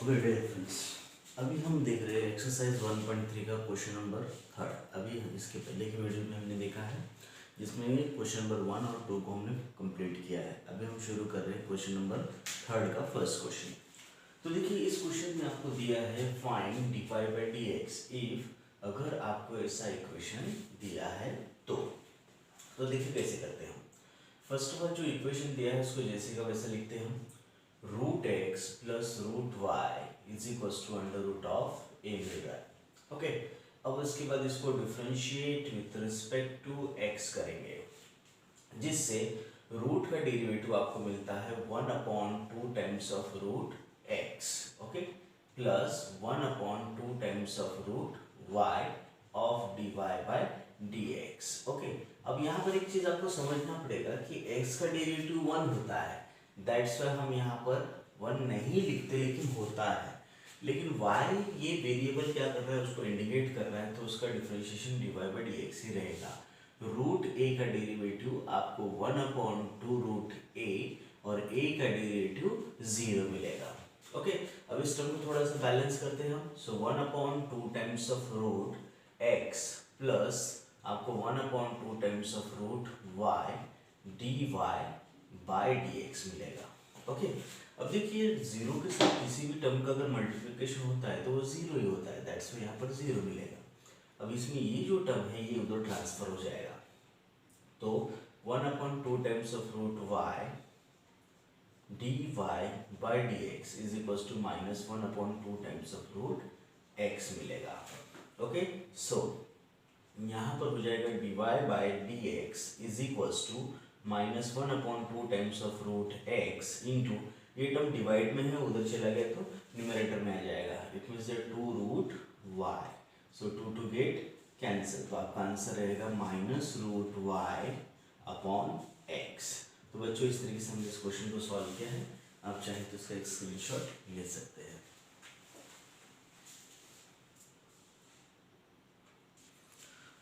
Okay dear friends, अभी हम देख रहे हैं एक्सरसाइज 1.3 का क्वेश्चन नंबर थर्ड। अभी इसके पहले की वीडियो में हमने देखा है जिसमें क्वेश्चन नंबर 1 और 2 को हमने कंप्लीट किया है। अभी हम शुरू कर रहे हैं क्वेश्चन नंबर थर्ड का फर्स्ट क्वेश्चन। तो देखिए इस क्वेश्चन में आपको दिया है find dy by D x if, अगर आपको ऐसा इक्वेशन दिया है तो देखिए कैसे करते हैं हम। फर्स्ट ऑफ ऑल जो इक्वेशन दिया है उसको जैसे का वैसे लिखते हैं हम। Root x plus root y is equal to under root of a मिल रहा है। ओके, अब उसके बाद इसको differentiate with respect to x करेंगे, जिससे रूट का डेरिवेटिव आपको मिलता है 1/2 times of root x, okay, plus 1/2 times of root y of d Y by D x. Okay, अब यहाँ पर एक चीज आपको समझना पड़ेगा कि x का डेरिवेटिव 1 होता है, दैट्स वाई हम यहाँ पर 1 नहीं लिखते, लेकिन होता है। लेकिन y ये वेरिएबल क्या कर रहा है, उसको इंडिकेट कर रहा है, तो उसका differentiation D Y by D X ही रहेगा। रूट a का डेरिवेटिव आपको 1/2 रूट a और a का डेरिवेटिव 0 मिलेगा। ओके, अब इस टर्म को थोड़ा सा बैलेंस करते हैं हम। So 1/2 times of root x plus आपको 1/2 times of root y dy by D x मिलेगा। ओके, अब देखिए जीरो के साथ किसी भी टर्म का अगर मल्टीप्लिकेशन होता है तो वो जीरो ही होता है, दैट्स वाई यहाँ पर जीरो मिलेगा। अब इसमें ये जो टर्म है ये उधर ट्रांसफर हो जाएगा, तो 1/2 times of root y dy by D x is equal to minus 1/2 times of root x मिलेगा। ओके, सो यहाँ पर हो जाएगा dy by D x is equal to minus 1/2 times of root x into, ये term divide में है उधर चला गया तो न्यूमरेटर में आ जाएगा, it means 2 root y, so 2 to get cancel, तो आपका आंसर रहेगा minus root y upon x। तो बच्चों इस तरीके से हमने इस क्वेश्चन को सॉल्व किया है, आप चाहें तो इसका एक स्क्रीनशॉट ले सकते हैं।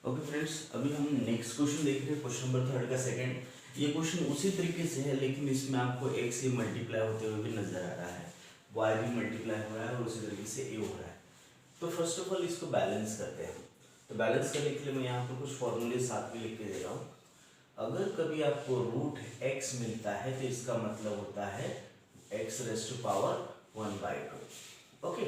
ओके फ्रेंड्स, अभी हम नेक्स्ट क्वेश्चन देख रहे हैं, क्वेश्चन नंबर थर्ड का सेकंड। ये क्वेश्चन उसी तरीके से है, लेकिन इसमें आपको x से मल्टीप्लाई होते हुए भी नजर आ रहा है, y भी मल्टीप्लाई हो रहा है और उसी तरीके से a हो रहा है। तो फर्स्ट ऑफ ऑल इसको बैलेंस करते हैं। तो बैलेंस करने के लिए मैं यहाँ पर कुछ फॉर्मूले साथ में लिख के दे रहा हूँ। अगर कभी आपको रूट x मिलता है तो इसका मतलब होता है x raise to power 1/2। Okay,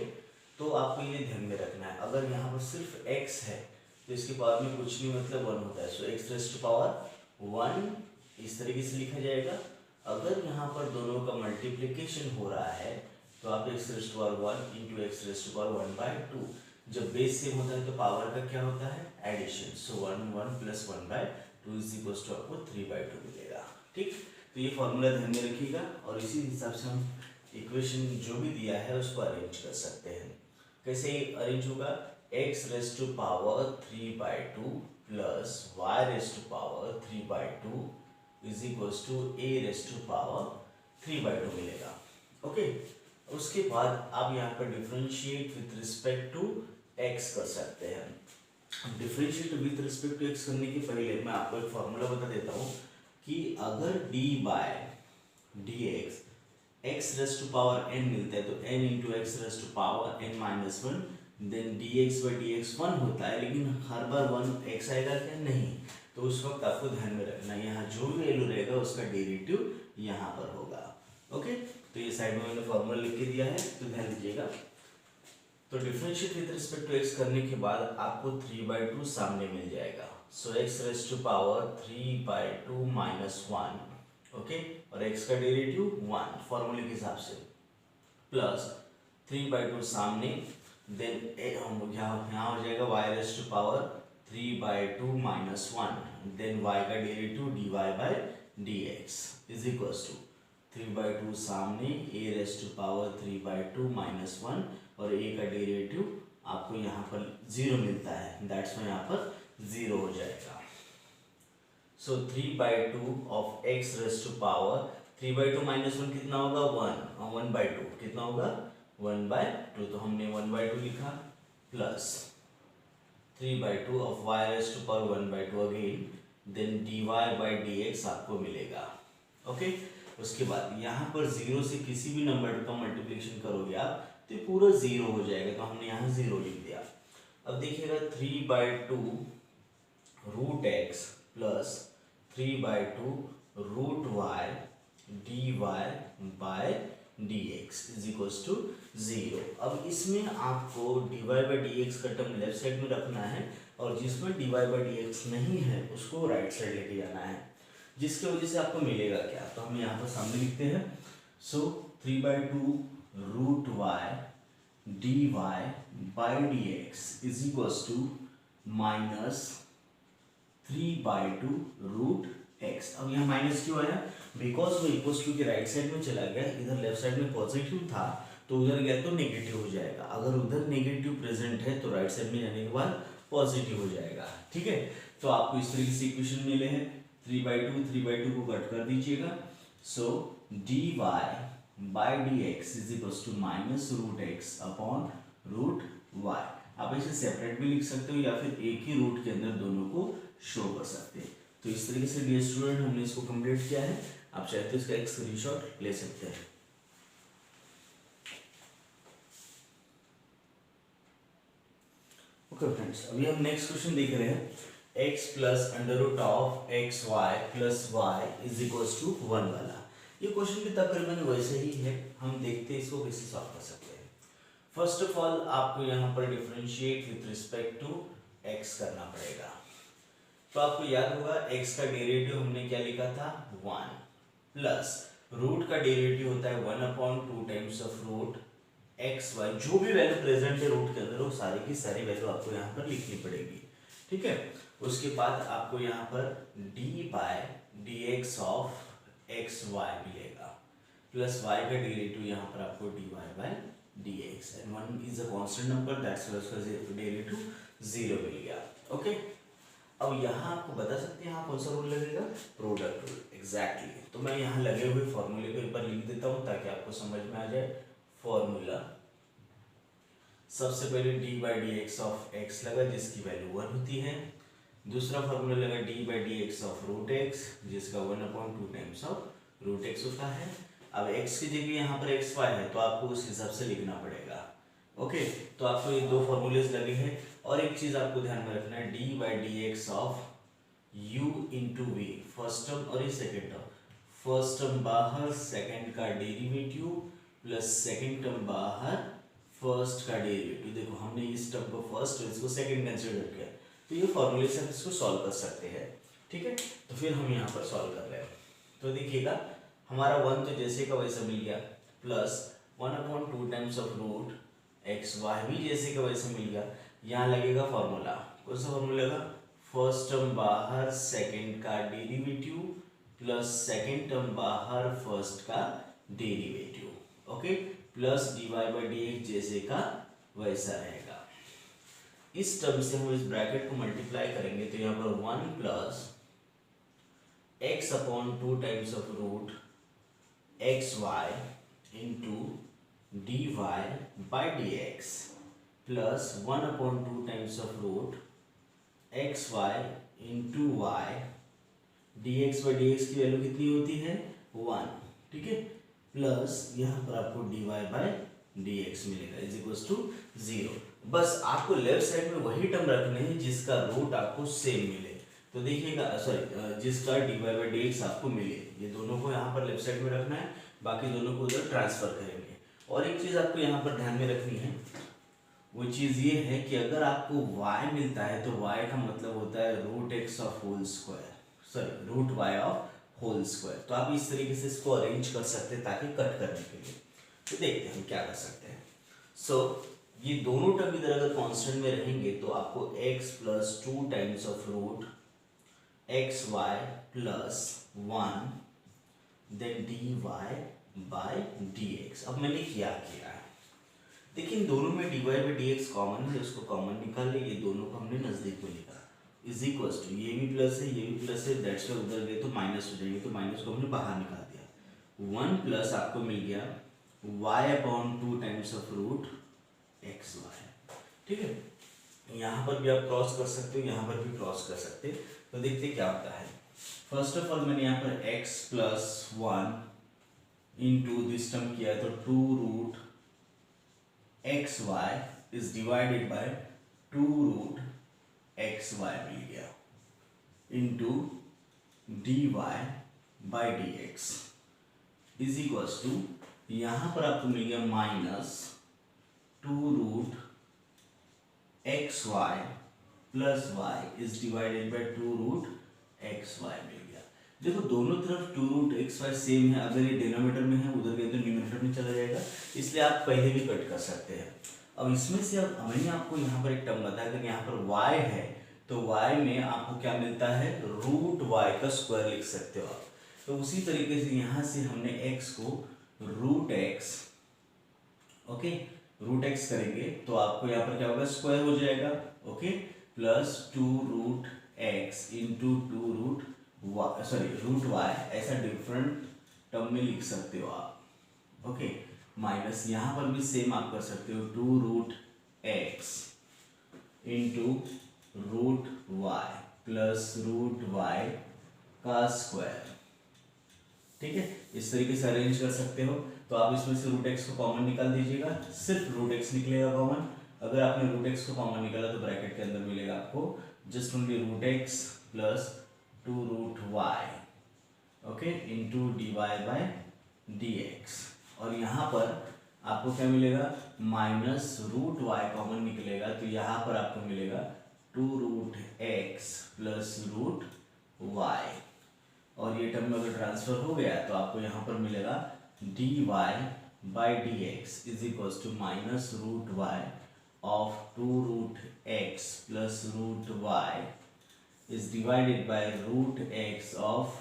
तो आपको ये ध्यान में रखना है, अगर यहाँ पर सिर्फ x है तो इसके पावर में कुछ नहीं, मतलब 1 होता है, सो x रेज़ टू पावर 1 इस तरीके से लिखा जाएगा। अगर यहाँ पर दोनों का मल्टीप्लिकेशन हो रहा है तो आप x raise to power 1 into x raise to power 1/2, जब बेस सेम होता है तो पावर का क्या होता है, addition, so 1 plus 1/2 is equal to आपको 3/2 मिलेगा। ठीक, तो ये फॉर्मूला ध्यान में रखिएगा और इसी हिसाब से हम इक्वेशन जो भी दिया है उसको अरेंज कर सकते हैं। कैसे अरेंज होगा, x raise to power 3/2 plus y raise to power 3/2 is equal to a raise to power 3/2 मिलेगा। ओके, उसके बाद आप यहाँ पर differentiate with respect to x कर सकते हैं। Differentiate with respect to x करने के पहले मैं आपको एक फॉर्मूला बता देता हूँ कि अगर d by d x x raise to power n मिलता है तो n into x raise to power n minus 1, then dx by D x 1 होता है, लेकिन हर बार 1 x आएगा क्या, नहीं, तो उस वक्त आपको ध्यान में रखना है यहाँ जो भी वैल्यू रहेगा उसका डेरिवेटिव यहाँ पर होगा। ओके, तो ये साइड में मैंने फॉर्मूला लिख के दिया है, तो ध्यान दीजिएगा। तो differentiate with respect to x करने के बाद आपको 3/2 सामने मिल जाएगा, so x raise to power 3/2 minus 1, okay, और x का डेरिवेटिव 1 फॉर्मूले के हिसाब से, प्लस 3/2 सामने, देन यहाँ हो जाएगा y raise to power 3/2 minus 1, then y का derivative dy by D x is equal to 3/2 सामने a raise to power 3/2 minus 1 और a का डेरिवेटिव आपको यहाँ पर 0 मिलता है, दैट्स वाई यहाँ पर 0 हो जाएगा। So 3/2 of x raise to power 3/2 minus 1 कितना होगा, 1 और 1/2 कितना होगा, 1/2, तो हमने 1/2 लिखा, plus 3/2 of y raise to power 1/2 again, then dy by D x आपको मिलेगा। ओके, उसके बाद यहाँ पर 0 से किसी भी नंबर का मल्टीप्लिकेशन करोगे आप तो ये पूरा 0 हो जाएगा, तो हमने यहाँ 0 लिख दिया। अब देखिएगा 3/2 root x plus 3/2 root y d y by d x is equals to 0। अब इसमें आपको d Y by D x का टर्म लेफ्ट साइड में रखना है और जिसमें d Y by D x नहीं है उसको राइट साइड लेके जाना है, जिसकी वजह से आपको मिलेगा क्या, तो हम यहाँ पर सामने लिखते हैं। So 3/2 root y d Y by D x is equals to minus 3/2 root x. अब यहाँ माइनस क्यों आया, बिकॉज वो इक्वल्स टू के राइट साइड में चला गया, इधर लेफ्ट साइड में पॉजिटिव था तो उधर गया तो नेगेटिव हो जाएगा, अगर उधर नेगेटिव प्रेजेंट है तो राइट साइड में जाने के बाद पॉजिटिव हो जाएगा। ठीक है, तो आपको इस तरीके से इक्वेशन मिले हैं। 3/2 को कट कर दीजिएगा। So D Y by D x is equals to minus root X upon root Y. आप इसे सेपरेट भी लिख सकते हो या फिर एक ही रूट के अंदर दोनों को शो कर सकते हैं। तो इस तरीके से डियर स्टूडेंट हमने इसको कंप्लीट किया है। आप चाहे तो इसका एक स्क्रीनशॉट ले सकते हैं। ओके फ्रेंड्स, अभी हम नेक्स्ट क्वेश्चन देख रहे हैं। x plus under root of x Y plus Y is equals to 1 वाला। ये क्वेश्चन भी तकरीबन वैसे ही है, हम देखते हैं इसको कैसे सॉल्व कर सकते हैं। फर्स्ट ऑफ ऑल आपको यहाँ पर differentiate with respect to x करना पड़ेगा। तो आपको याद होगा x का डेरिवेटिव हमने क्या लिखा था 1 प्लस रूट का डेरिवेटिव होता है 1/2 times of root x y. जो भी वैल्यू प्रेजेंट है रूट के अंदर वो सारी की सारी वैल्यू आपको यहाँ पर लिखनी पड़ेगी। ठीक है, उसके बाद आपको यहाँ पर d by d x of x y मिलेगा प्लस वाई का डेरिवेटिव यहाँ पर आपको d y by d x and 1 is a constant number, that's why उसका डेरिवेटिव 0 मिल गया। ओके, अब यहाँ आपको बता सकते हैं यहाँ कौन सा रूल लगेगा, प्रोडक्ट रूल। एग्जैक्टली, तो मैं यहाँ लगे हुए फॉर्मूले को एक बार लिख देता हूँ ताकि आपको समझ में आ जाए। फॉर्मूला सबसे पहले d by D x of x लगा जिसकी वैल्यू 1 होती है। दूसरा फॉर्मूला लगा d by D x of root x जिसका 1/2 टाइम्स ऑफ रूट एक्स होता है। अब एक्स की जगह यहाँ पर एक्स वाई है तो आपको उस हिसाब से लिखना पड़ेगा। ओके, तो आपको ये दो फॉर्मूलेज लगे हैं। और एक चीज आपको ध्यान में रखना है, d by D x of u into v, first term और ये सेकेंड टर्म। फर्स्ट टर्म बाहर, सेकेंड का डेरिवेटिव प्लस सेकेंड टर्म बाहर, फर्स्ट का डेरिवेटिव। देखो हमने इस टर्म को फर्स्ट और इसको सेकेंड कंसिडर किया, तो ये फॉर्मूले से हम इसको सॉल्व कर सकते हैं। ठीक है, तो फिर हम यहाँ पर सॉल्व कर रहे हैं। तो देखिएगा हमारा 1 तो जैसे का वैसा मिल गया plus 1/2 times of root x y भी जैसे का वैसा मिल गया। यहाँ लगेगा फॉर्मूला, कौन सा फॉर्मूला लगा, फर्स्ट टर्म बाहर सेकेंड का डेरिवेटिव प्लस सेकेंड टर्म बाहर फर्स्ट का derivative. Okay, plus d Y by D x जैसे का वैसा रहेगा। इस टर्म से हम इस ब्रैकेट को मल्टीप्लाई करेंगे तो यहाँ पर 1 plus x upon 2 times of root x y into D Y by D x plus 1/2 times of root x y into y d x by D x की वैल्यू कितनी होती है 1। ठीक है, प्लस यहाँ पर आपको d Y by D x मिलेगा इज इक्वल्स टू 0। बस आपको लेफ्ट साइड में वही टर्म रखने हैं जिसका रूट आपको सेम मिले। तो देखिएगा सॉरी, जिसका d Y by D x आपको मिले, ये दोनों को यहाँ पर लेफ्ट साइड में रखना है, बाकी दोनों को उधर ट्रांसफर करेंगे। और एक चीज़ आपको यहाँ पर ध्यान में रखनी है, वो चीज़ ये है कि अगर आपको y मिलता है तो y का मतलब होता है root x of whole square, sorry root y of whole square. तो आप इस तरीके से इसको अरेंज कर सकते हैं ताकि कट करने के लिए। तो देखते हैं हम क्या कर सकते हैं। सो ये दोनों टर्म इधर अगर कांस्टेंट में रहेंगे तो आपको x plus 2 times of root x Y plus 1 then d Y by D x. अब मैंने क्या किया है, देखिए इन दोनों में d Y by D x common है, उसको कॉमन निकाल लिया, ये दोनों को हमने नजदीक में लिखा इज इक्वल्स टू, ये भी प्लस है ये भी प्लस है, दैट्स वाई उधर गए तो माइनस हो जाएंगे, तो माइनस को हमने बाहर निकाल दिया। 1 प्लस आपको मिल गया y/2 times of root x y. ठीक है, यहाँ पर भी आप क्रॉस कर सकते हो, यहाँ पर भी क्रॉस कर सकते हैं। तो देखते क्या होता है। फर्स्ट ऑफ ऑल मैंने यहाँ पर x plus 1 into this term किया तो 2 root x Y is divided by 2 root x Y मिल गया into D Y by D x is equals to, यहां पर आपको मिल गया minus 2 root x Y plus Y is divided by 2 root x Y मिल गया। देखो दोनों तरफ 2 रूट एक्स वाई सेम है, अगर ये डिनोमिनेटर में है उधर गए तो न्यूमरेटर में चला जाएगा, इसलिए आप पहले भी कट कर सकते हैं। अब इसमें से अब मैंने आपको यहाँ पर एक टर्म बताया, अगर यहाँ पर y है तो y में आपको क्या मिलता है, रूट y का स्क्वायर लिख सकते हो आप। तो उसी तरीके से यहाँ से हमने x को root x, okay, root x करेंगे तो आपको यहाँ पर क्या होगा, स्क्वायर हो जाएगा, okay, plus 2 root x into 2 root root y, ऐसा डिफरेंट टर्म में लिख सकते हो आप, ओके, माइनस यहाँ पर भी सेम आप कर सकते हो 2 root x into root y plus root y का स्क्वायर, ठीक है, इस तरीके से अरेंज कर सकते हो। तो आप इसमें से रूट एक्स को कॉमन निकाल दीजिएगा, सिर्फ रूट एक्स निकलेगा कॉमन। अगर आपने रूट एक्स को कॉमन निकाला तो ब्रैकेट के अंदर मिलेगा आपको just only root x plus 2 root y, okay, into D Y by D x, और यहाँ पर आपको क्या मिलेगा, माइनस रूट वाई कॉमन निकलेगा तो यहाँ पर आपको मिलेगा 2 root x plus root y, और ये टर्म अगर ट्रांसफर हो गया तो आपको यहाँ पर मिलेगा d Y by D x is equals to minus root y of 2 root x plus root y is divided by root x of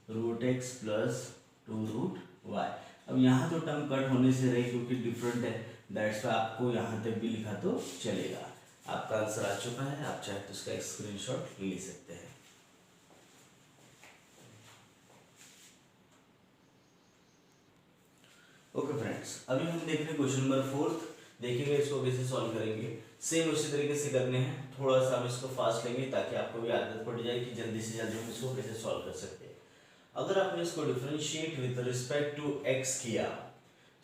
root x plus 2 root y. अब यहाँ तो टर्म कट होने से रहे क्योंकि डिफरेंट है, that's why आपको यहाँ तक भी लिखा तो चलेगा। आपका आंसर आ चुका है, आप चाहे तो उसका एक स्क्रीनशॉट ले सकते हैं। ओके फ्रेंड्स, अभी हम देख रहे हैं क्वेश्चन नंबर 4। देखेंगे इसको कैसे सॉल्व करेंगे, सेम उसी तरीके से करने हैं, थोड़ा सा हम इसको फास्ट लेंगे ताकि आपको भी आदत पड़ जाए कि जल्दी से जल्दी हम इसको कैसे सॉल्व कर सकते हैं। अगर आपने इसको differentiate with respect to x किया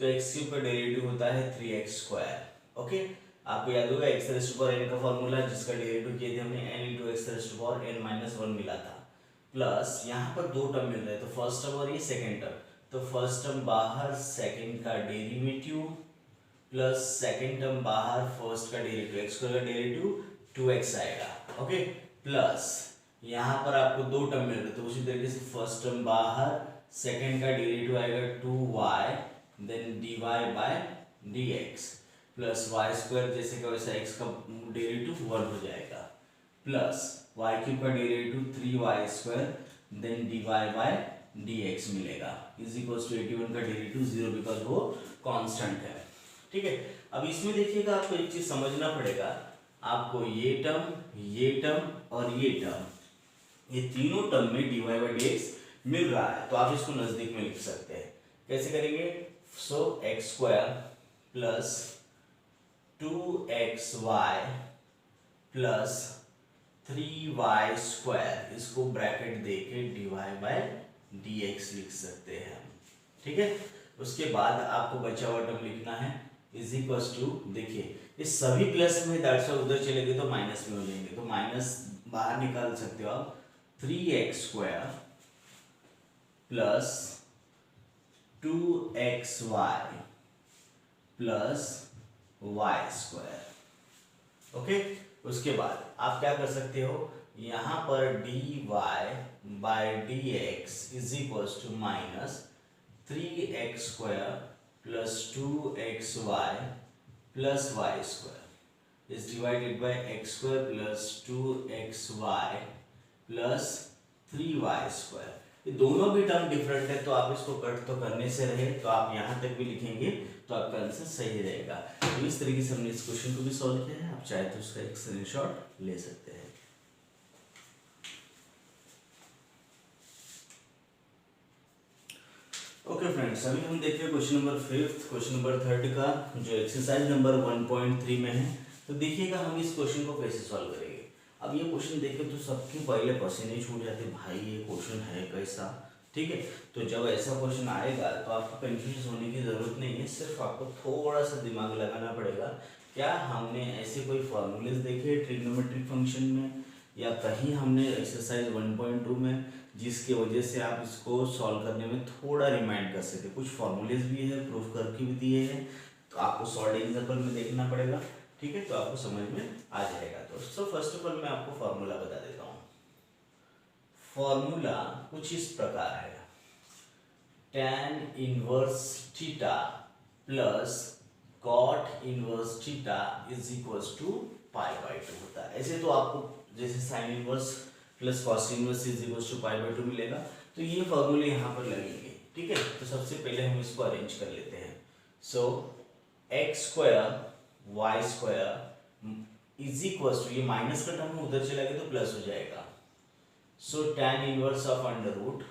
तो x क्यूब का डेरिवेटिव होता है 3x स्क्वायर, ओके, आपको याद होगा x raise to power n का फॉर्मूला जिसका डेरिवेटिव किए थे हमने n into x raise to power n minus 1 मिला था, प्लस यहाँ पर दो टर्म मिल रहे हैं, तो फर्स्ट टर्म और ये सेकेंड टर्म, तो फर्स्ट टर्म बाहर सेकंड का डेरिवेटिव प्लस सेकंड टर्म बाहर फर्स्ट का डेरिवेटिव, x का डेरिवेटिव 2x आएगा, ओके, प्लस यहाँ पर आपको दो टर्म मिल रहे, तो उसी तरीके से फर्स्ट टर्म बाहर सेकंड का डेरिवेटिव आएगा 2y then dy by dx plus y square जैसे का वैसा x का डेरिवेटिव 1 हो जाएगा, प्लस y क्यूब का derivative 3y square then dy by dx मिलेगा इज इक्वल्स टू 81 का डेरिवेटिव 0 बिकॉज वो कांस्टेंट है, ठीक है। अब इसमें देखिएगा आपको एक चीज समझना पड़ेगा, आपको ये टर्म और ये टर्म, ये तीनों टर्म में dy बाई dx मिल रहा है, तो आप इसको नजदीक में लिख सकते हैं। कैसे करेंगे, so X square plus 2xy plus 3y square, इसको ब्रैकेट देके dy बाई dx लिख सकते हैं, ठीक है। उसके बाद आपको बचा हुआ टर्म लिखना है इज इक्वल्स टू, देखिए ये सभी प्लस में, दैट्स वाई उधर चले गए तो माइनस में हो जाएंगे, तो माइनस बाहर निकाल सकते हो आप, 3x square plus 2xy plus y square, okay. उसके बाद आप क्या कर सकते हो, यहाँ पर dy by dx is equals to minus 3x square plus 2xy plus y square is divided by x square plus 2xy plus 3y square. ये दोनों भी टर्म डिफरेंट है तो आप इसको कट तो करने से रहे, तो आप यहाँ तक भी लिखेंगे तो आपका आंसर सही रहेगा। तो इस तरीके से हमने इस क्वेश्चन को भी सॉल्व किया है, आप चाहे तो उसका एक स्क्रीनशॉट ले सकते हैं। ओके फ्रेंड्स, अभी हम देख रहे हैं क्वेश्चन नंबर 5, क्वेश्चन नंबर 3 का जो एक्सरसाइज नंबर 1.3 में है। तो देखिएगा हम इस क्वेश्चन को कैसे सॉल्व करेंगे। अब ये क्वेश्चन देखें तो सबके पहले पसीने छूट जाते, भाई ये क्वेश्चन है कैसा, ठीक है। तो जब ऐसा क्वेश्चन आएगा तो आपको कंफ्यूज होने की ज़रूरत नहीं है, सिर्फ आपको थोड़ा सा दिमाग लगाना पड़ेगा। क्या हमने ऐसे कोई फॉर्मूलेज देखे ट्रिग्नोमेट्रिक फंक्शन में, या कहीं हमने एक्सरसाइज 1.2 में, जिसकी वजह से आप इसको सॉल्व करने में थोड़ा रिमाइंड कर सके। कुछ फॉर्मूलेज भी है, प्रूफ करके भी दिए हैं, तो आपको सॉल्व एग्जाम्पल में देखना पड़ेगा। ठीक है, तो आपको समझ में आ जाएगा। तो फर्स्ट ऑफ ऑल मैं आपको फॉर्मूला बता देता हूँ। फॉर्मूला कुछ इस प्रकार है, tan inverse theta plus cot inverse theta is equals to π/2 होता है। ऐसे तो आपको जैसे sin inverse plus cos inverse is equals to π/2 मिलेगा, तो ये फॉर्मूले यहाँ पर लगेंगे। ठीक है, तो सबसे पहले हम इसको अरेंज कर लेते हैं। So x square Y square is equals to, ये माइनस का टर्म उधर चला गया तो प्लस हो जाएगा। So tan inverse of under root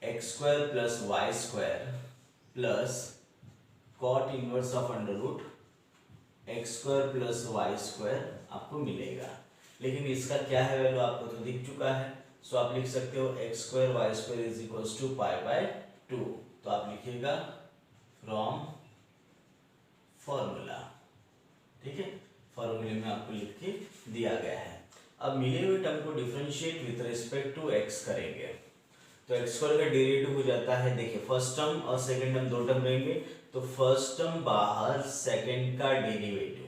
x square plus y square plus cot inverse of under root x square plus y square आपको मिलेगा। लेकिन इसका क्या है वैल्यू आपको तो दिख चुका है। सो आप लिख सकते हो X square Y square is equals to π/2। तो आप लिखिएगा फ्रॉम फॉर्मूला। ठीक है, फॉर्मूले में आपको लिख के दिया गया है। अब मिले हुए टर्म को differentiate with respect to x करेंगे, तो एक्स स्क्वायर का डेरिवेटिव हो जाता है, देखिए फर्स्ट टर्म और सेकंड टर्म दो टर्म रहेंगे, तो फर्स्ट टर्म बाहर सेकंड का डेरिवेटिव,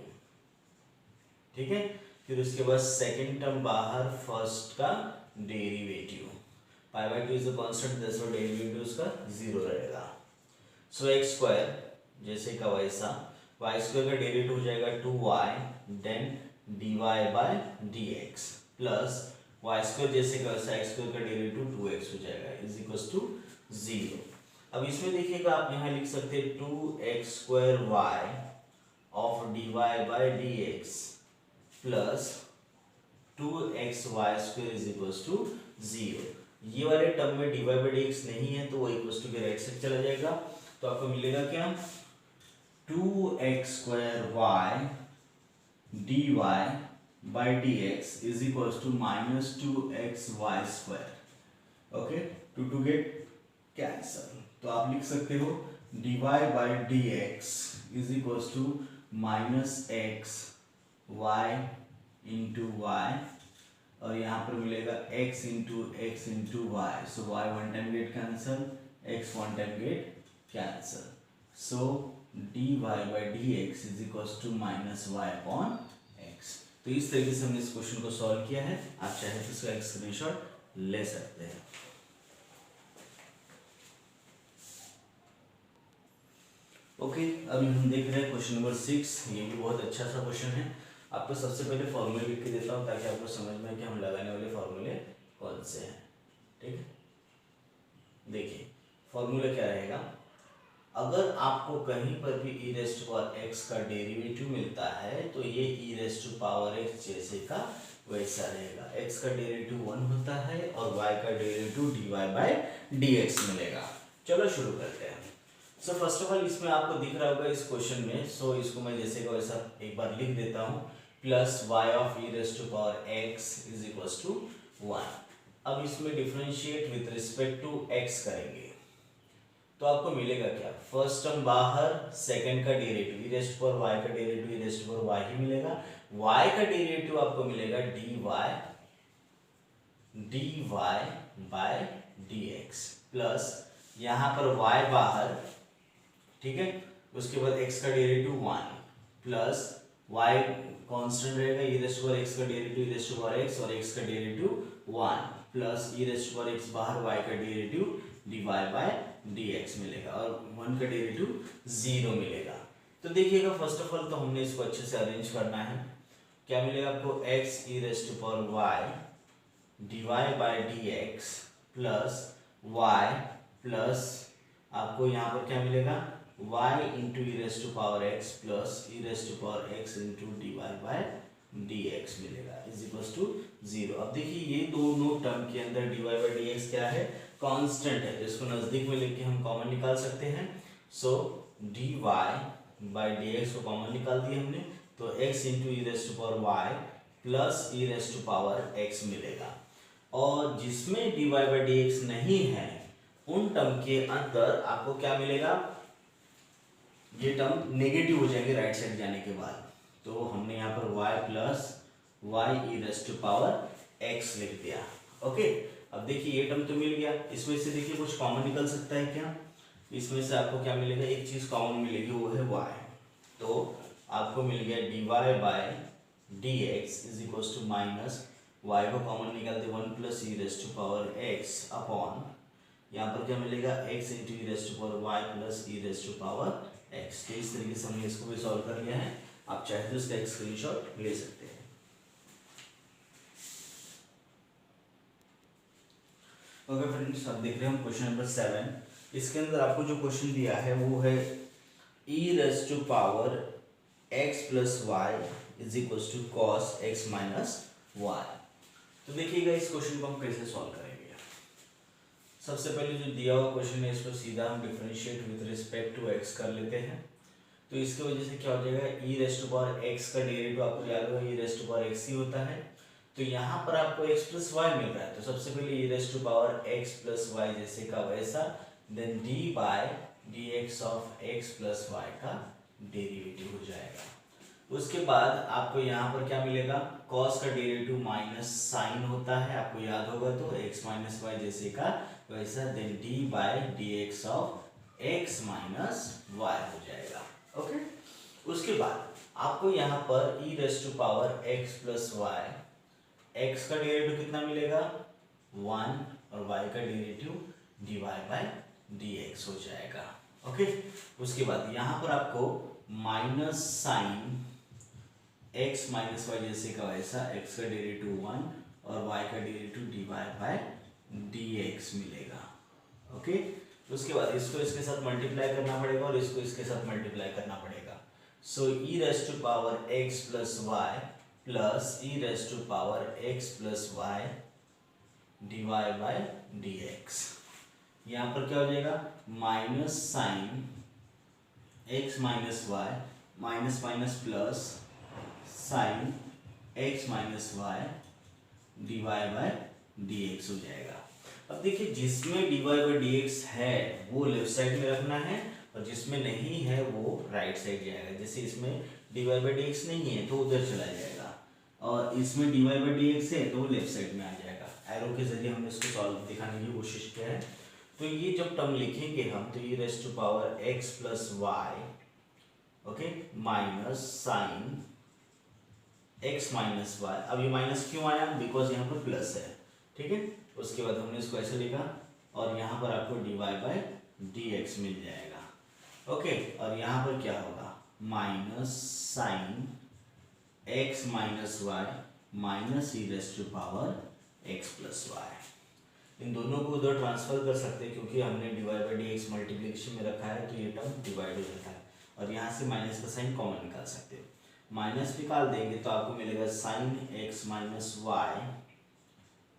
ठीक है, फिर उसके बाद सेकंड टर्म बाहर फर्स्ट का derivative. π/2 is a constant, that's why derivative उसका 0 रहेगा। सो एक्स स्क्वायर जैसे का वैसा, वाई स्क्वायर का डेरिवेटिव हो जाएगा 2y then dy/dx plus y square जैसे का वैसा एक्स स्क्वायर का डेरिवेटिव 2x हो जाएगा इज इक्वल्स टू 0। अब इसमें देखिएगा आप यहाँ लिख सकते हैं 2x square y of dy/dx plus 2x y square is equals to 0। ये वाले टर्म में dy/dx नहीं है तो वो इक्वल्स टू के राइट साइड चला जाएगा, तो आपको मिलेगा क्या 2x square y dy/dx is equals to minus 2xy square. Okay, to get cancel, तो आप लिख सकते हो dy/dx is equals to minus x y into y, और यहाँ पर मिलेगा x into y, so y one time get cancel, x one time get cancel, so dy/dx is equals to minus y upon x। तो इस तरीके से हमने इस क्वेश्चन को सॉल्व किया है। आप चाहे तो इसका एक स्क्रीनशॉट ले सकते हैं। ओके, अभी हम देख रहे हैं क्वेश्चन नंबर 6। ये भी बहुत अच्छा सा क्वेश्चन है। आपको सबसे पहले फॉर्मूले लिख के देता हूँ ताकि आपको समझ में कि हम लगाने वाले फॉर्मूले कौन से हैं। ठीक है, देखिए फॉर्मूला क्या रहेगा। अगर आपको कहीं पर भी e रेस्ट पावर x का डेरिवेटिव मिलता है तो ये e रेस्ट पावर x जैसे का वैसा रहेगा। x का डेरिवेटिव 1 होता है और y का डेरिवेटिव dy/dx मिलेगा। चलो शुरू करते हैं। सो फर्स्ट ऑफ ऑल इसमें आपको दिख रहा होगा इस क्वेश्चन में, सो इसको मैं जैसे का वैसा एक बार लिख देता हूँ, plus y of e raised power x is equals to 1। अब इसमें differentiate with respect to x करेंगे तो आपको मिलेगा क्या, फर्स्ट टर्म बाहर सेकंड का derivative, e raised power y का derivative e raised power y ही मिलेगा। y का डेरिवेटिव आपको मिलेगा dy/dx प्लस यहाँ पर y बाहर, ठीक है, उसके बाद x का डेरिवेटिव 1 प्लस y कांस्टेंट रहेगा, e रेस्ट पावर x का derivative e raised power x और x का derivative 1 plus e raised power x बाहर y का डेरिवेटिव dy/dx मिलेगा और 1 का डेरिवेटिव 0 मिलेगा। तो देखिएगा फर्स्ट ऑफ ऑल तो हमने इसको अच्छे से अरेंज करना है। क्या मिलेगा आपको x e raised power y dy/dx plus y plus आपको यहाँ पर क्या मिलेगा y into e raised power x plus e raised power x into dy/dx मिलेगा इज इक्वल्स टू 0। अब देखिए ये दोनों टर्म के अंदर dy/dx क्या है, कांस्टेंट है, तो इसको नजदीक में लेके हम कॉमन निकाल सकते हैं। सो dy/dx को कॉमन निकाल दिया हमने, तो x into e rest power y plus e rest power x मिलेगा। और जिसमें dy/dx नहीं है उन टर्म के अंदर आपको क्या मिलेगा, ये टर्म नेगेटिव हो जाएंगे राइट साइड जाने के बाद। तो हमने यहाँ पर y plus y e raised to power x लिख दिया। ओके, अब देखिए ये टर्म तो मिल गया, इसमें से देखिए कुछ कॉमन निकल सकता है क्या, इसमें से आपको क्या मिलेगा, एक चीज कॉमन मिलेगी, वो है y। तो आपको मिल गया dy by d x is equal to minus y को कॉमन निकालते 1 plus e raised to power x upon यहाँ पर क्या मिलेगा x into e raised to power y plus e raised to power x। तो इस तरीके से हमने इसको भी सॉल्व कर लिया है, आप चाहे तो इसका एक स्क्रीनशॉट ले सकते हैं। ओके फ्रेंड्स, अब देख रहे हैं हम क्वेश्चन नंबर 7। इसके अंदर आपको जो क्वेश्चन दिया है वो है e raised to power x plus Y is equal to cos x minus y. तो देखिएगा इस क्वेश्चन को हम कैसे सॉल्व करेंगे। सबसे पहले जो दिया हुआ क्वेश्चन है इसको सीधा हम differentiate with respect to x कर लेते हैं। तो इसकी वजह से क्या हो जाएगा, e raised to power x का डेरिवेटिव आपको याद होगा e raised to power x ही होता है। तो यहाँ पर आपको x प्लस वाई मिल रहा है, तो सबसे पहले e raised to power x plus y जैसे का वैसा, then d by d x of x plus y का डेरिवेटिव हो जाएगा। उसके बाद आपको यहाँ पर क्या मिलेगा, cos का डेरिवेटिव माइनस साइन होता है, आपको याद होगा, तो x माइनस वाई जैसे का वैसा, then d by d x of x minus y हो जाएगा। ओके, उसके बाद आपको यहाँ पर e raised to power x plus y, x का डेरिवेटिव कितना मिलेगा 1 और y का डेरिवेटिव dy बाय dx हो जाएगा। ओके, उसके बाद यहाँ पर आपको minus sine x minus y जैसे का वैसा, x का डेरिवेटिव 1 और y का डेरिवेटिव dy बाय dx मिलेगा। ओके, उसके बाद इसको इसके साथ मल्टीप्लाई करना पड़ेगा और इसको इसके साथ मल्टीप्लाई करना पड़ेगा। So e raised to power x plus y plus e raised to power x plus y d y by d x. यहाँ पर क्या हो जाएगा, minus sine x minus y, minus minus plus sine x minus y d y by d x हो जाएगा। अब देखिए जिसमें d y by d x है वो लेफ्ट साइड में रखना है और जिसमें नहीं है वो राइट साइड जाएगा। जैसे इसमें d y by d x नहीं है तो उधर चला जाएगा, और इसमें d y by d x है तो वो लेफ्ट साइड में आ जाएगा। एरो के जरिए हमने इसको सॉल्व दिखाने की कोशिश किया है। तो ये जब टर्म लिखेंगे हम, तो ये raised to power x plus y, okay, minus sine x minus y. अब ये माइनस क्यों आया, बिकॉज यहाँ पर प्लस है, ठीक है। उसके बाद हमने इसको ऐसे लिखा और यहाँ पर आपको d y by d x मिल जाएगा। ओके, और यहाँ पर क्या होगा, minus sine x minus y minus e raised to power x plus y. इन दोनों को उधर ट्रांसफर कर सकते हैं क्योंकि हमने divide by D x multiplication में रखा है, तो ये टर्म डिवाइड हो जाता है और यहाँ से माइनस का साइन कॉमन निकाल सकते हो। माइनस निकाल देंगे तो आपको मिलेगा sine x minus y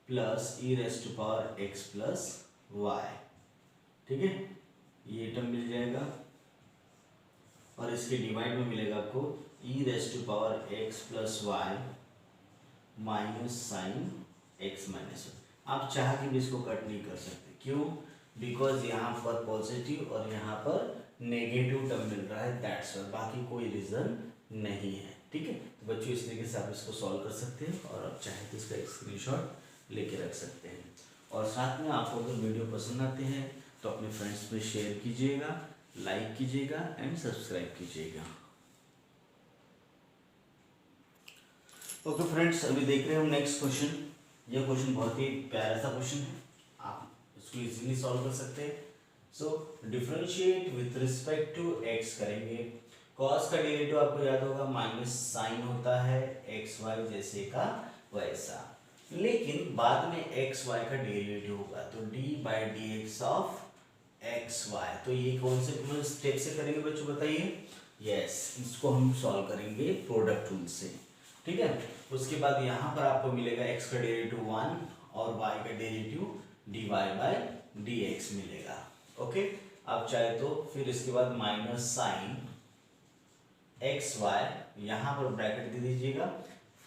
plus e raised to power x plus y, ठीक है, ये टर्म मिल जाएगा। और इसके डिवाइड में मिलेगा आपको e raised to power x plus y minus sine x minus y. आप चाह के भी इसको कट नहीं कर सकते, क्यों, बिकॉज यहाँ पर पॉजिटिव और यहाँ पर नेगेटिव टर्म मिल रहा है, दैट्स व्हाई, बाकी कोई रीजन नहीं है, ठीक है। तो बच्चों इस तरीके से आप इसको सॉल्व कर सकते हैं और आप चाहे तो इसका एक स्क्रीनशॉट लेके रख सकते हैं। और साथ में आपको अगर वीडियो पसंद आते हैं तो अपने फ्रेंड्स में शेयर कीजिएगा, लाइक कीजिएगा एंड सब्सक्राइब कीजिएगा। ओके फ्रेंड्स, अभी देख रहे हैं हम नेक्स्ट क्वेश्चन। यह क्वेश्चन बहुत ही प्यारा सा क्वेश्चन है, आप इसको इजीली सॉल्व कर सकते हैं। So differentiate with respect to x करेंगे। cos का डेरिवेटिव आपको याद होगा माइनस साइन होता है एक्स वाई जैसे का वैसा, लेकिन बाद में एक्स वाई का डेरिवेटिव होगा तो d by D x of x y. तो ये कौन से स्टेप से करेंगे बच्चों बताइए, यस, इसको हम सॉल्व करेंगे प्रोडक्ट रूल से, ठीक है। उसके बाद यहाँ पर आपको मिलेगा x का डेरिवेटिव 1 और y का डेरिवेटिव dy बाय dx मिलेगा। ओके, आप चाहे तो फिर इसके बाद माइनस साइन एक्स वाई, यहाँ पर ब्रैकेट दे दीजिएगा,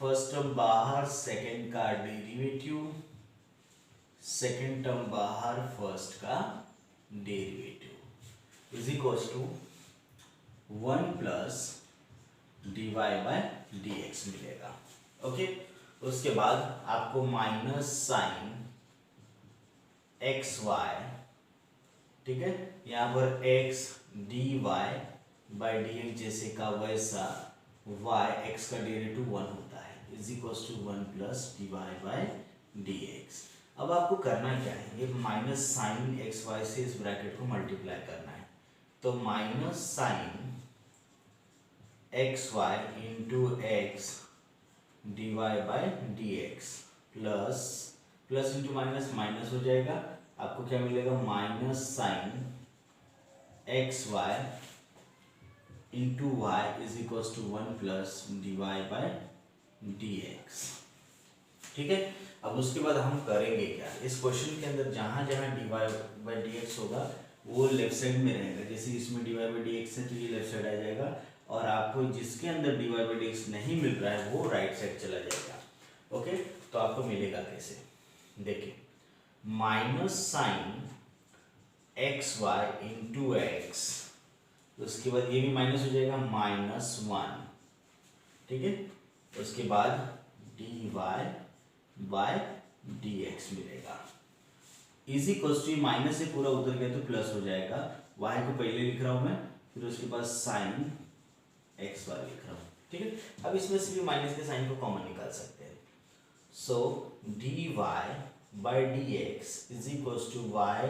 फर्स्ट टर्म बाहर, सेकंड का डेरिवेटिव, सेकंड टर्म बाहर, फर्स्ट का derivative is equals to 1 plus dy by dx मिलेगा। ओके, उसके बाद आपको माइनस साइन एक्स वाई, ठीक है, यहाँ पर x dy बाय dx जैसे का वैसा y x का डेरिवेटिव 1 होता है, is equals to 1 plus dy by dx। अब आपको करना क्या है, ये माइनस साइन एक्स वाई से इस ब्रैकेट को मल्टीप्लाई करना है, तो minus sine x y into x d Y by D x plus plus into minus minus हो जाएगा, आपको क्या मिलेगा, minus sine x y into y is equals to 1 plus d Y by D x. ठीक है, अब उसके बाद हम करेंगे क्या, इस क्वेश्चन के अंदर जहां जहां d Y by D x होगा वो लेफ्ट साइड में रहेगा, जैसे इसमें d Y by D x है तो ये लेफ्ट साइड आ जाएगा, और आपको जिसके अंदर d Y by D x नहीं मिल रहा है वो राइट साइड चला जाएगा। ओके, तो आपको मिलेगा कैसे, देखिए minus sine x y into x, उसके बाद ये भी माइनस हो जाएगा -1, ठीक है, उसके बाद d y by d x मिलेगा, इज इक्वल्स टू माइनस से पूरा उतर गया तो प्लस हो जाएगा, वाई को पहले लिख रहा हूं मैं, फिर उसके बाद साइन एक्स वाई लिख रहा हूँ, ठीक है। अब इसमें से भी माइनस के साइन को कॉमन निकाल सकते हैं, so D Y by D x is equals to y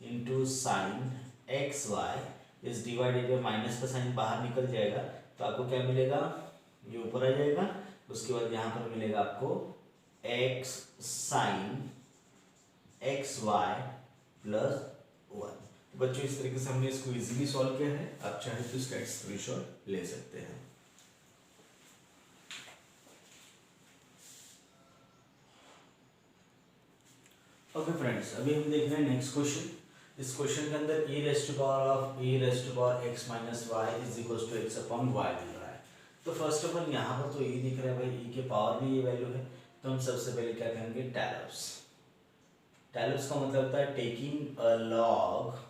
into sine x y, इस डिवाइडेड बाई माइनस का साइन बाहर निकल जाएगा, तो आपको क्या मिलेगा, ये ऊपर आ जाएगा, उसके बाद यहाँ पर मिलेगा आपको x sine x Y plus 1। बच्चों इस तरीके से हमने इसको इजीली सॉल्व किया है, आप चाहे तो इसका स्क्रीनशॉट ले सकते हैं। ओके फ्रेंड्स, अभी हम देख रहे हैं नेक्स्ट क्वेश्चन। इस क्वेश्चन के अंदर e raise to power of e raise to power x minus y is equals to x upon y मिल रहा है। तो फर्स्ट ऑफ ऑल यहाँ पर तो e दिख रहा है भाई, e के पावर में ये वैल्यू है, तो हम सबसे पहले क्या करेंगे, टैलप्स। टैलप्स का मतलब होता है taking a log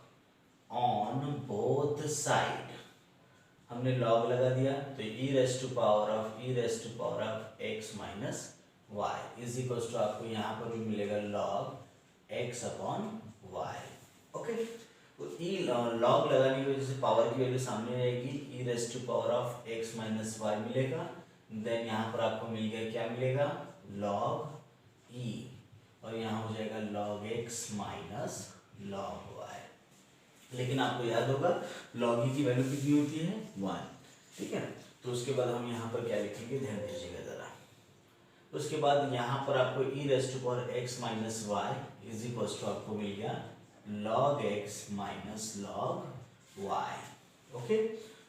on both side, हमने लॉग लगा दिया, तो e raise to power of x minus y is equals to आपको यहाँ पर भी मिलेगा log x upon y. Okay, तो e लॉग लगाने की वजह से पावर की वैल्यू सामने आएगी, e raise to power of x minus y मिलेगा, देन यहाँ पर आपको मिल गया, क्या मिलेगा, लॉग e, और यहाँ हो जाएगा log x minus log y। लेकिन आपको याद होगा log e की वैल्यू कितनी होती है, 1, ठीक है। तो उसके बाद हम यहाँ पर क्या लिखेंगे, ध्यान दीजिएगा जरा, उसके बाद यहाँ पर आपको e raise to power x minus y is equals to आपको मिल गया log x minus log y। Okay,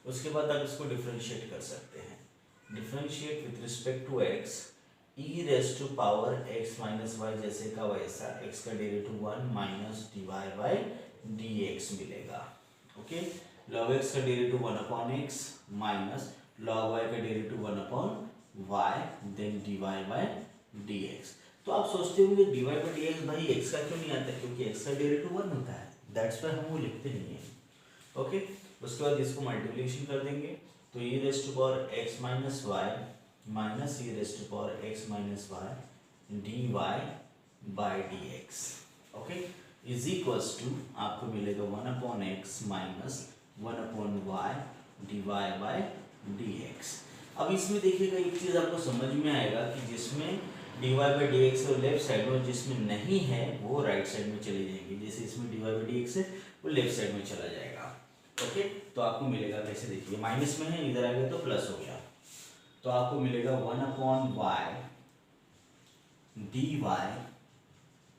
उसके बाद आप इसको डिफरेंशिएट कर सकते हैं, differentiate with respect to x, e raise to power x minus y जैसे का वैसा, x का derivative 1 minus dy by dx मिलेगा। ओके, log x का derivative 1 upon x minus log y का derivative 1 upon y, then dy by dx। तो आप सोचते होंगे dy बाई dx भाई x का क्यों नहीं आता है, क्योंकि x का डेरिवेटिव 1 होता है, दैट्स व्हाई हम वो लिखते नहीं है। ओके, उसके बाद इसको मल्टीप्लिकेशन कर देंगे, तो e raise to power x minus y minus e raise to power x minus y dy by dx, okay, is equals to आपको मिलेगा 1 upon x minus 1 upon y d Y by D x. अब इसमें देखिएगा एक चीज़ आपको समझ में आएगा कि जिसमें d Y by D x है लेफ्ट साइड में, जिसमें नहीं है वो राइट साइड में चले जाएंगे, जैसे इसमें d Y by D x है वो लेफ्ट साइड में चला जाएगा। ओके, तो आपको मिलेगा कैसे, देखिए माइनस में है, इधर आ गया तो प्लस हो गया, तो आपको मिलेगा 1 upon y d Y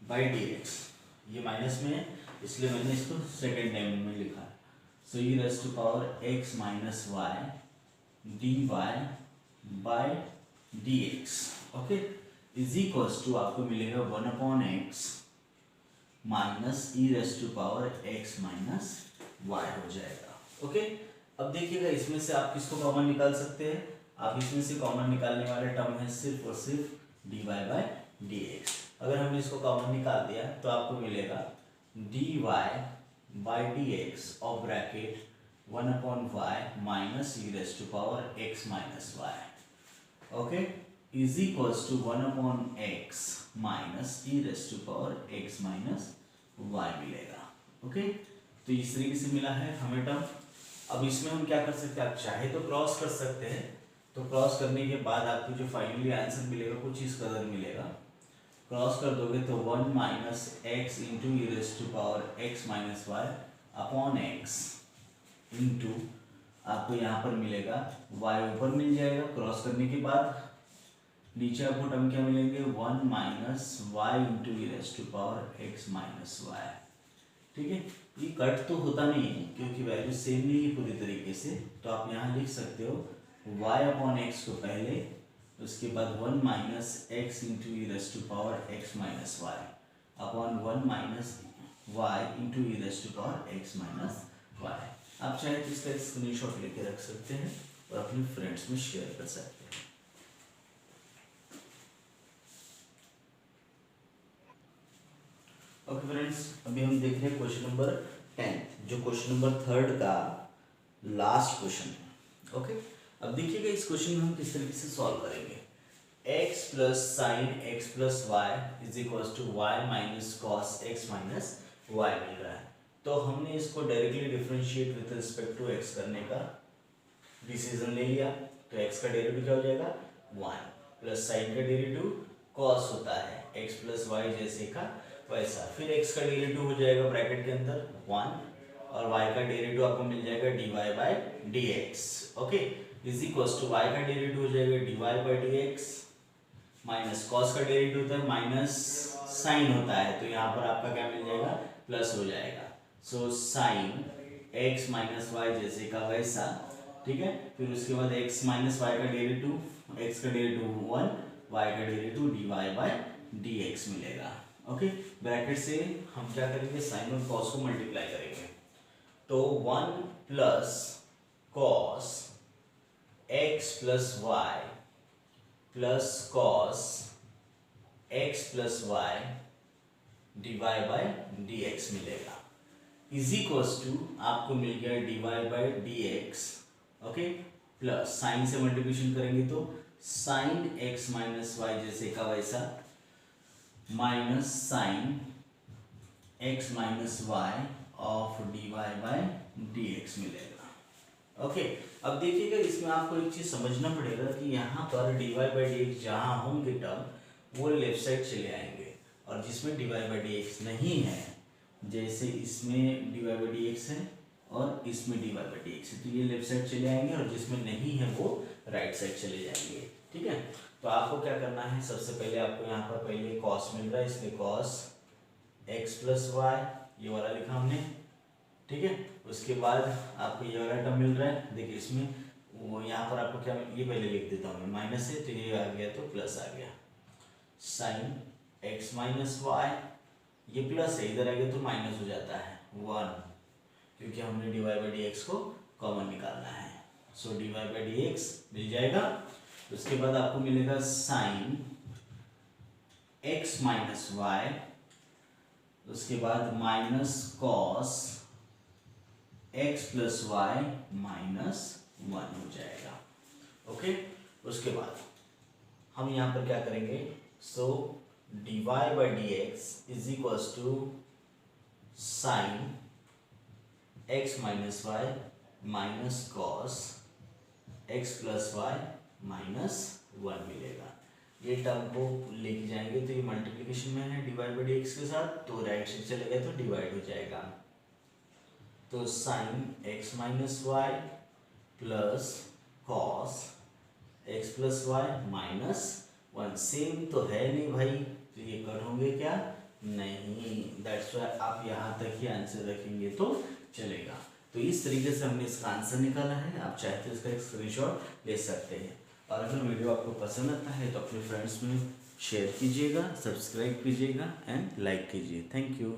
by D x, ये माइनस में है इसलिए मैंने इसको सेकेंड टाइम में लिखा है, so e raise to power x minus y d Y by D x, okay, is equals to आपको मिलेगा 1 upon x minus e raise to power x minus y हो जाएगा। ओके, अब देखिएगा इसमें से आप किसको कॉमन निकाल सकते हैं, आप इसमें से कॉमन निकालने वाले टर्म है सिर्फ और सिर्फ d Y by D x. अगर हमने इसको कॉमन निकाल दिया तो आपको मिलेगा dy by D x of bracket 1/y minus e raise to power x minus y, okay, is equals to 1/x minus e raise to power x minus y मिलेगा। Okay, तो इस तरीके से मिला है हमें टर्म। अब इसमें हम क्या कर सकते हैं, आप चाहे तो क्रॉस कर सकते हैं, तो क्रॉस करने के बाद आपको जो फाइनली आंसर मिलेगा कुछ इस कदर मिलेगा। क्रॉस कर दोगे तो 1 minus x into e raise to power x minus y upon x into आपको यहाँ पर मिलेगा y ऊपर मिल जाएगा। क्रॉस करने के बाद नीचे आपको टर्म क्या मिलेंगे, 1 minus y into e raise to power x minus y. ठीक है, ये कट तो होता नहीं है क्योंकि वैल्यू सेम नहीं है पूरी तरीके से, तो आप यहाँ लिख सकते हो y अपॉन एक्स को पहले, उसके बाद 1 minus x into e raise to power x minus y upon 1 minus y into e raise to power x minus y. आप चाहे तो इसका स्क्रीनशॉट लेके रख सकते हैं और अपने फ्रेंड्स में शेयर कर सकते हैं। ओके फ्रेंड्स, अभी हम देख रहे हैं क्वेश्चन नंबर 10, जो क्वेश्चन नंबर 3 का लास्ट क्वेश्चन है। ओके, अब देखिएगा इस क्वेश्चन में हम किस तरीके से सॉल्व करेंगे। x plus sine x plus Y is equal to y minus cos x minus y मिल रहा है। तो हमने इसको directly differentiate with respect to x करने का डिसीजन ले लिया। तो x का डेरिवेटिव क्या हो जाएगा, 1 प्लस साइन का डेरिवेटिव कॉस होता है x प्लस वाई जैसे का वैसा, फिर x का डेरिवेटिव हो जाएगा ब्रैकेट के अंदर 1 और y का डेरिवेटिव आपको मिल जाएगा dy by D x. Okay, is equals to y का डेरिवेटिव हो जाएगा dy by D x minus cos का डेरिवेटिव होता है माइनस साइन होता है, तो यहाँ पर आपका क्या मिल जाएगा, प्लस हो जाएगा। So sine x minus y जैसे का वैसा। ठीक है, फिर उसके बाद x माइनस वाई का डेरिवेटिव, x का डेरिवेटिव 1, y का derivative dy by D x मिलेगा। ओके, ब्रैकेट से हम क्या करेंगे, साइन और कॉस को मल्टीप्लाई करेंगे। तो 1 plus cos x plus y plus cos x plus y d Y by D x मिलेगा, इज इक्वल्स टू आपको मिल गया d Y by D x. Okay, plus sine से मल्टीप्लिकेशन करेंगे तो साइन एक्स माइनस वाई जैसे का वैसा minus sine x minus y of d Y by D x मिलेगा। ओके, अब देखिएगा इसमें आपको एक चीज़ समझना पड़ेगा कि यहाँ पर d Y by D x जहाँ होंगे टर्म वो लेफ्ट साइड चले आएंगे, और जिसमें d Y by D x नहीं है, जैसे इसमें d Y by D x है और इसमें d Y by D x है, तो ये लेफ्ट साइड चले आएंगे और जिसमें नहीं है वो राइट साइड चले जाएंगे। ठीक है, तो आपको क्या करना है, सबसे पहले आपको यहाँ पर पहले कॉस मिल रहा है, इसलिए कॉस एक्स प्लस वाई ये वाला लिखा हमने। ठीक है, उसके बाद आपको ये वाला टर्म मिल रहा है, देखिए इसमें वो यहाँ पर आपको क्या, ये पहले लिख देता हूँ मैं, माइनस है तो ये आ गया तो प्लस आ गया, साइन एक्स माइनस वाई ये प्लस है, इधर आ गया तो माइनस हो जाता है 1, क्योंकि हमने d Y by D x को कॉमन निकालना है। So D Y by D x मिल जाएगा। उसके बाद आपको मिलेगा साइन एक्स माइनस वाई, उसके बाद minus cos x plus y minus 1 हो जाएगा। ओके, उसके बाद हम यहाँ पर क्या करेंगे, so D Y by D x is equals to sine x minus y minus cos x plus y minus 1 मिलेगा। ये टर्म को लेके जाएंगे तो ये मल्टीप्लिकेशन में है डिवाइड बाई डी एक्स के साथ, तो राइट साइड चले गए तो डिवाइड हो जाएगा। तो sine x minus y plus cos x plus y minus 1, same तो है नहीं भाई, तो ये कट होंगे क्या, नहीं, दैट्स वाई आप यहाँ तक ही आंसर रखेंगे तो चलेगा। तो इस तरीके से हमने इसका आंसर निकाला है, आप चाहे तो इसका एक स्क्रीनशॉट ले सकते हैं। और अगर वीडियो आपको पसंद आता है तो अपने फ्रेंड्स में शेयर कीजिएगा, सब्सक्राइब कीजिएगा एंड लाइक कीजिए। Thank you.